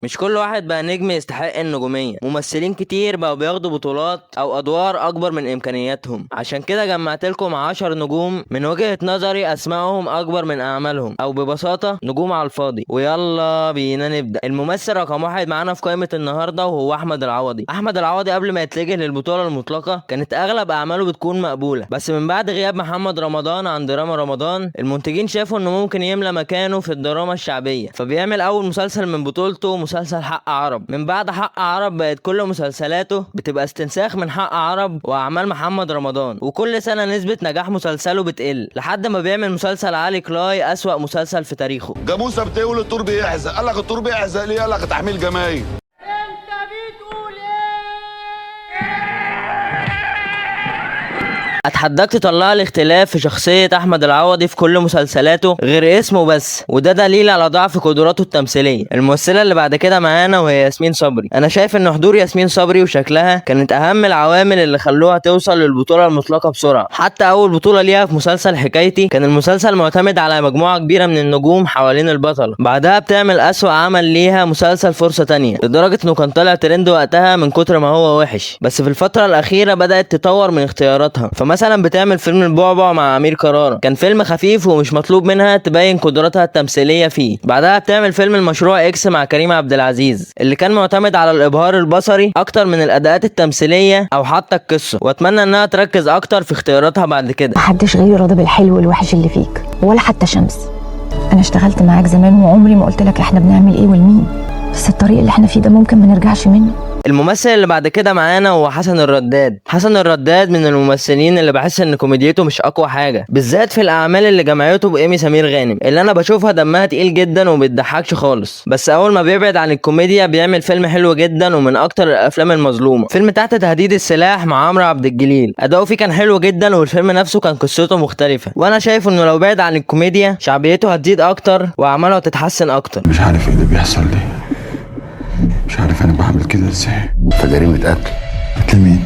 مش كل واحد بقى نجم يستحق النجومية. ممثلين كتير بقوا بياخدوا بطولات او ادوار اكبر من امكانياتهم. عشان كده جمعت لكم 10 نجوم من وجهة نظري اسمائهم اكبر من اعمالهم، او ببساطة نجوم على الفاضي. ويلا بينا نبدأ. الممثل رقم 1 معانا في قائمة النهاردة وهو احمد العوضي. احمد العوضي قبل ما يتجه للبطولة المطلقة كانت اغلب اعماله بتكون مقبولة، بس من بعد غياب محمد رمضان عن دراما رمضان المنتجين شافوا انه ممكن يملى مكانه في الدراما الشعبية، فبيعمل اول مسلسل من بطولته مسلسل حق عرب. من بعد حق عرب بقت كل مسلسلاته بتبقى استنساخ من حق عرب واعمال محمد رمضان، وكل سنه نسبه نجاح مسلسله بتقل لحد ما بيعمل مسلسل علي كلاي اسوأ مسلسل في تاريخه. جاموسه بتقول الطور بيحزق، قال لك الطور بيحزق ليه؟ قال لك تحميل جماهير. انت بتقول اتحداك تطلع لي اختلاف في شخصية احمد العوضي في كل مسلسلاته غير اسمه بس، وده دليل على ضعف قدراته التمثيلية. الممثلة اللي بعد كده معانا وهي ياسمين صبري. انا شايف ان حضور ياسمين صبري وشكلها كانت اهم العوامل اللي خلوها توصل للبطولة المطلقة بسرعة. حتى اول بطولة ليها في مسلسل حكايتي كان المسلسل معتمد على مجموعة كبيرة من النجوم حوالين البطل. بعدها بتعمل اسوأ عمل ليها مسلسل فرصة تانية، لدرجة انه كان طالع ترند وقتها من كتر ما هو وحش. بس في الفترة الاخيرة بدأت تطور من اختياراتها، مثلا بتعمل فيلم البعبع مع امير كرارة، كان فيلم خفيف ومش مطلوب منها تبين قدراتها التمثيليه فيه. بعدها بتعمل فيلم المشروع اكس مع كريم عبد العزيز اللي كان معتمد على الابهار البصري اكتر من الاداءات التمثيليه او حتى القصه، واتمنى انها تركز اكتر في اختياراتها بعد كده. محدش غير راضي بالحلو والوحش اللي فيك، ولا حتى شمس. انا اشتغلت معاك زمان وعمري ما قلت لك احنا بنعمل ايه ولمين، بس الطريق اللي احنا فيه ده ممكن ما نرجعش منه. الممثل اللي بعد كده معانا هو حسن الرداد. حسن الرداد من الممثلين اللي بحس ان كوميديته مش اقوى حاجه، بالذات في الاعمال اللي جمعته بايمي سمير غانم اللي انا بشوفها دمها تقيل جدا وبتضحكش خالص. بس اول ما بيبعد عن الكوميديا بيعمل فيلم حلو جدا ومن اكتر الافلام المظلومه، فيلم تحت تهديد السلاح مع عمرو عبد الجليل. اداؤه فيه كان حلو جدا والفيلم نفسه كان قصته مختلفه، وانا شايف انه لو بعد عن الكوميديا شعبيته هتزيد اكتر واعماله هتتحسن اكتر. مش عارف ايه اللي بيحصل لي، مش عارف انا بعمل كده ازاي. في جريمه قتل. قتل مين؟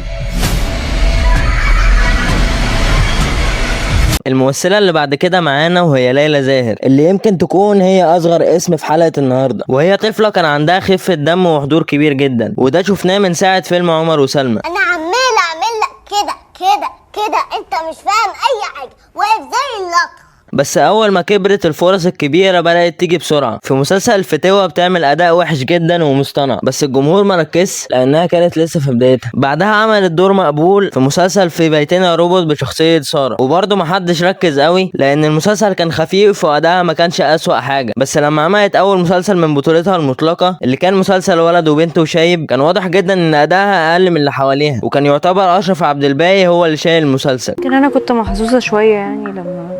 الممثلة اللي بعد كده معانا وهي ليلى زاهر، اللي يمكن تكون هي أصغر اسم في حلقة النهاردة. وهي طفلة كان عندها خفة دم وحضور كبير جدا، وده شفناه من ساعة فيلم عمر وسلمى. انا عمال اعمل لك كده كده كده، انت مش فاهم اي حاجه، واقف زي اللقطه. بس اول ما كبرت الفرص الكبيره بدات تيجي بسرعه. في مسلسل الفتوه بتعمل اداء وحش جدا ومصطنع، بس الجمهور ما ركزش لانها كانت لسه في بدايتها. بعدها عملت دور مقبول في مسلسل في بيتنا روبوت بشخصيه ساره، وبرضه ما حدش ركز قوي لان المسلسل كان خفيف وادائها ما كانش اسوأ حاجه. بس لما عملت اول مسلسل من بطولتها المطلقه اللي كان مسلسل ولد وبنت وشايب، كان واضح جدا ان ادائها اقل من اللي حواليها، وكان يعتبر اشرف عبد الباقي هو اللي شايل المسلسل. لكن انا كنت محظوظه شويه يعني لما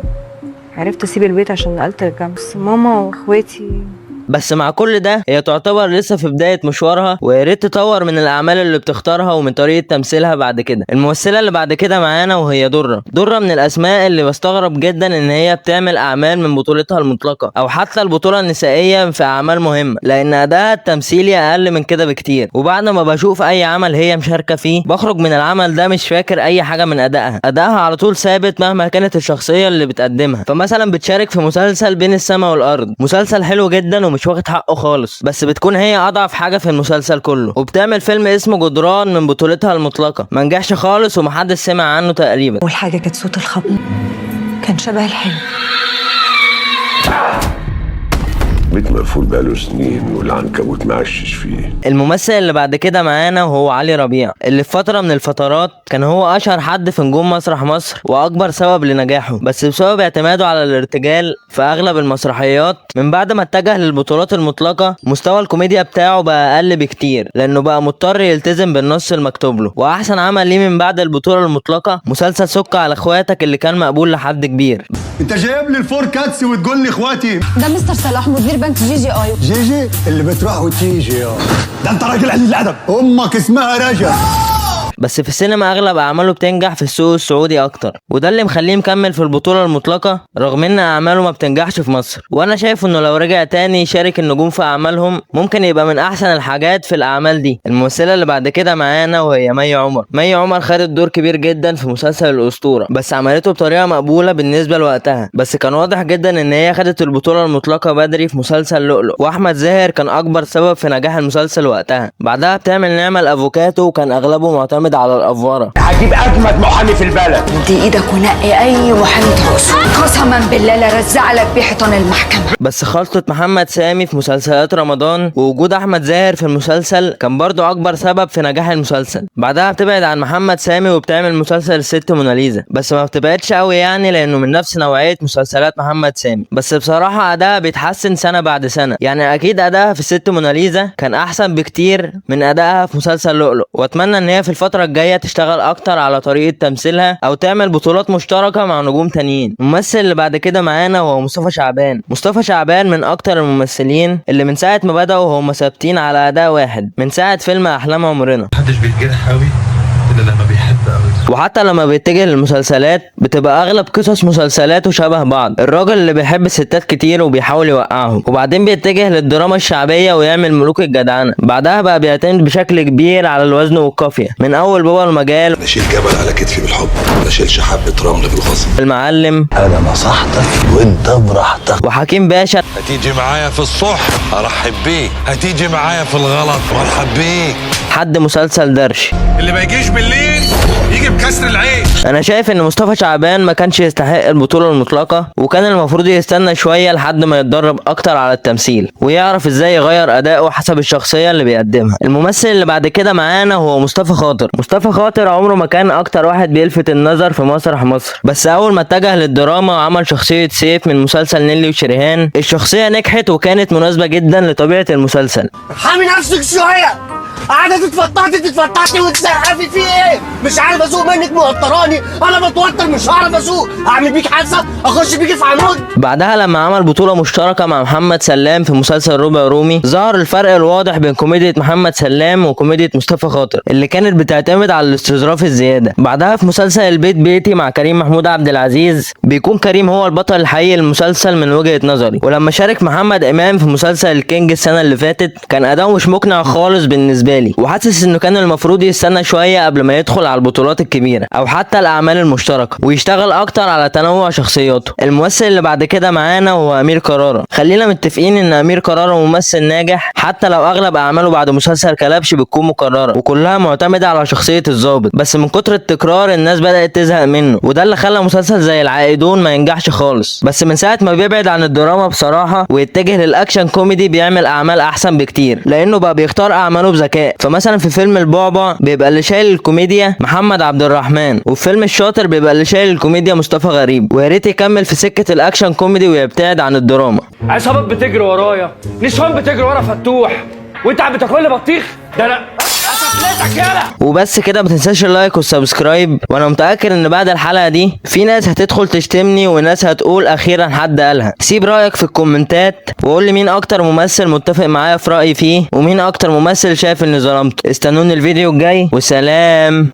عرفت اسيب البيت عشان نقلت الجامعة، بس ماما واخواتي. بس مع كل ده هي تعتبر لسه في بداية مشوارها، ويا ريت تطور من الأعمال اللي بتختارها ومن طريقة تمثيلها بعد كده. الممثلة اللي بعد كده معانا وهي درة من الأسماء اللي بستغرب جدا إن هي بتعمل أعمال من بطولتها المطلقة أو حتى البطولة النسائية في أعمال مهمة، لأن أداءها التمثيلي أقل من كده بكتير. وبعد ما بشوف أي عمل هي مشاركة فيه بخرج من العمل ده مش فاكر أي حاجة من أدائها على طول ثابت مهما كانت الشخصية اللي بتقدمها. فمثلا بتشارك في مسلسل بين السماء والأرض، مسلسل حلو جدا مش واخد حقه خالص، بس بتكون هي اضعف حاجه في المسلسل كله. وبتعمل فيلم اسمه جدران من بطولتها المطلقه، ما نجحش خالص ومحدش سمع عنه تقريبا. والحاجه كانت صوت الخبط، كان شبه الحلم. بيت مقفول بقاله سنين والعنكبوت معشش فيه. الممثل اللي بعد كده معانا وهو علي ربيع، اللي في فتره من الفترات كان هو اشهر حد في نجوم مسرح مصر واكبر سبب لنجاحه، بس بسبب اعتماده على الارتجال في اغلب المسرحيات من بعد ما اتجه للبطولات المطلقه مستوى الكوميديا بتاعه بقى اقل بكتير، لانه بقى مضطر يلتزم بالنص المكتوب له. واحسن عمل ليه من بعد البطوله المطلقه مسلسل سك على اخواتك اللي كان مقبول لحد كبير. انت جايب لي الفور كاتس وتقول لي اخواتي؟ ده مستر صلاح مدير بنك جي اي. جي اللي بتروح وتيجي. ده انت راجل قليل الادب. امك اسمها رجب. بس في السينما اغلب اعماله بتنجح في السوق السعودي اكتر، وده اللي مخليه مكمل في البطولة المطلقة رغم ان اعماله ما بتنجحش في مصر. وانا شايف انه لو رجع تاني يشارك النجوم في اعمالهم ممكن يبقى من احسن الحاجات في الاعمال دي. الممثلة اللي بعد كده معانا وهي مي عمر. مي عمر خدت دور كبير جدا في مسلسل الاسطورة، بس عملته بطريقة مقبولة بالنسبة لوقتها، بس كان واضح جدا ان هي خدت البطولة المطلقة بدري في مسلسل لؤلؤ، واحمد زاهر كان اكبر سبب في نجاح المسلسل وقتها. بعدها بتعمل نعمة الافوكاتو وكان اغلبه معتمد على الافوارة. هجيب اجمد محامي في البلد. دي ايدك ونقي اي محامي ترقصه، قسما بالله لا رزع لك بيه حيطان المحكمه. بس خلطة محمد سامي في مسلسلات رمضان ووجود احمد زاهر في المسلسل كان برضو اكبر سبب في نجاح المسلسل. بعدها بتبعد عن محمد سامي وبتعمل مسلسل الست موناليزا، بس ما بتبعدش قوي يعني لانه من نفس نوعية مسلسلات محمد سامي، بس بصراحة اداها بيتحسن سنة بعد سنة. يعني اكيد اداها في الست موناليزا كان احسن بكتير من ادائها في مسلسل لؤلؤ، واتمنى ان هي في الفترة الجاية تشتغل اكتر على طريقة تمثيلها او تعمل بطولات مشتركة مع نجوم تانيين. الممثل اللي بعد كده معانا هو مصطفى شعبان. مصطفى شعبان من اكتر الممثلين اللي من ساعة ما بدأوا هم ثابتين على اداء واحد من ساعة فيلم احلام عمرنا. محدش بيتجرح قوي الا لما بيحب قوي، وحتى لما بيتجه للمسلسلات بتبقى اغلب قصص مسلسلاته شبه بعض، الراجل اللي بيحب الستات كتير وبيحاول يوقعهم، وبعدين بيتجه للدراما الشعبية ويعمل ملوك الجدعنة. بعدها بقى بيعتمد بشكل كبير على الوزن والقافية، من اول بابا المجال بشيل جبل على كتفي بالحب، ما بشيلش حبة رمل بالغصب. المعلم، انا نصحتك وانت براحتك. وحكيم باشا. هتيجي معايا في الصح ارحب بيك، هتيجي معايا في الغلط وارحب بيك. حد مسلسل درش. اللي ما يجيش بالليل يجي بكسر العيش. انا شايف ان مصطفى شعبان ما كانش يستحق البطولة المطلقة، وكان المفروض يستنى شوية لحد ما يتدرب اكتر على التمثيل ويعرف ازاي يغير اداؤه حسب الشخصية اللي بيقدمها. الممثل اللي بعد كده معانا هو مصطفى خاطر. مصطفى خاطر عمره ما كان اكتر واحد بيلفت النظر في مسرح مصر، بس اول ما اتجه للدراما وعمل شخصية سيف من مسلسل نيلي وشريهان الشخصية نجحت وكانت مناسبة جدا لطبيعة المسلسل. حامي نفسك شويه، قاعده تتفتحتي وتسقفي في ايه؟ مش عارف اسوق منك موتراني، انا بتوتر مش هعرف اسوق، اعمل بيك حادثه اخش بيكي في عمود. بعدها لما عمل بطولة مشتركة مع محمد سلام في مسلسل ربع رومي ظهر الفرق الواضح بين كوميديا محمد سلام وكوميديا مصطفى خاطر اللي كانت بتعتمد على الاستظراف الزيادة. بعدها في مسلسل البيت بيتي مع كريم محمود عبد العزيز بيكون كريم هو البطل الحقيقي للمسلسل من وجهة نظري، ولما شارك محمد امام في مسلسل الكينج السنة اللي فاتت كان اداؤه مش مقنع خالص بالنسبة لي، وحاسس انه كان المفروض يستنى شوية قبل ما يدخل على البطولات الكبيرة او حتى الاعمال المشتركة ويشتغل اكتر على تنوع شخصياته. الممثل اللي بعد كده معانا هو امير كرارة. خلينا متفقين ان امير كرارة ممثل ناجح حتى لو اغلب اعماله بعد مسلسل كلبش بتكون مكررة وكلها معتمدة على شخصية الضابط، بس من كتر التكرار الناس بدأت تزهق منه، وده اللي خلى مسلسل زي العائدون ما ينجحش خالص. بس من ساعة ما بيبعد عن الدراما بصراحة ويتجه للاكشن كوميدي بيعمل اعمال احسن بكتير لانه بقى بيختار اعماله بذكاء. فمثلا في فيلم البعبع بيبقى اللي شايل الكوميديا محمد عبد الرحمن، وفي فيلم الشاطر بيبقى اللي شايل الكوميديا مصطفى غريب، ويا ريت يكمل في سكة الاكشن كوميدي ويبتعد عن الدراما. عصابات بتجري ورايا، نسوان بتجري ورا فتوح، وانت عم بتاكل لي بطيخ؟ ده انا وبس كده، ما تنساش اللايك والسبسكرايب، وانا متاكد ان بعد الحلقه دي في ناس هتدخل تشتمني وناس هتقول اخيرا حد قالها. سيب رايك في الكومنتات وقول لي مين اكتر ممثل متفق معايا في رايي فيه ومين اكتر ممثل شايف اني ظلمته. استنوني الفيديو الجاي وسلام.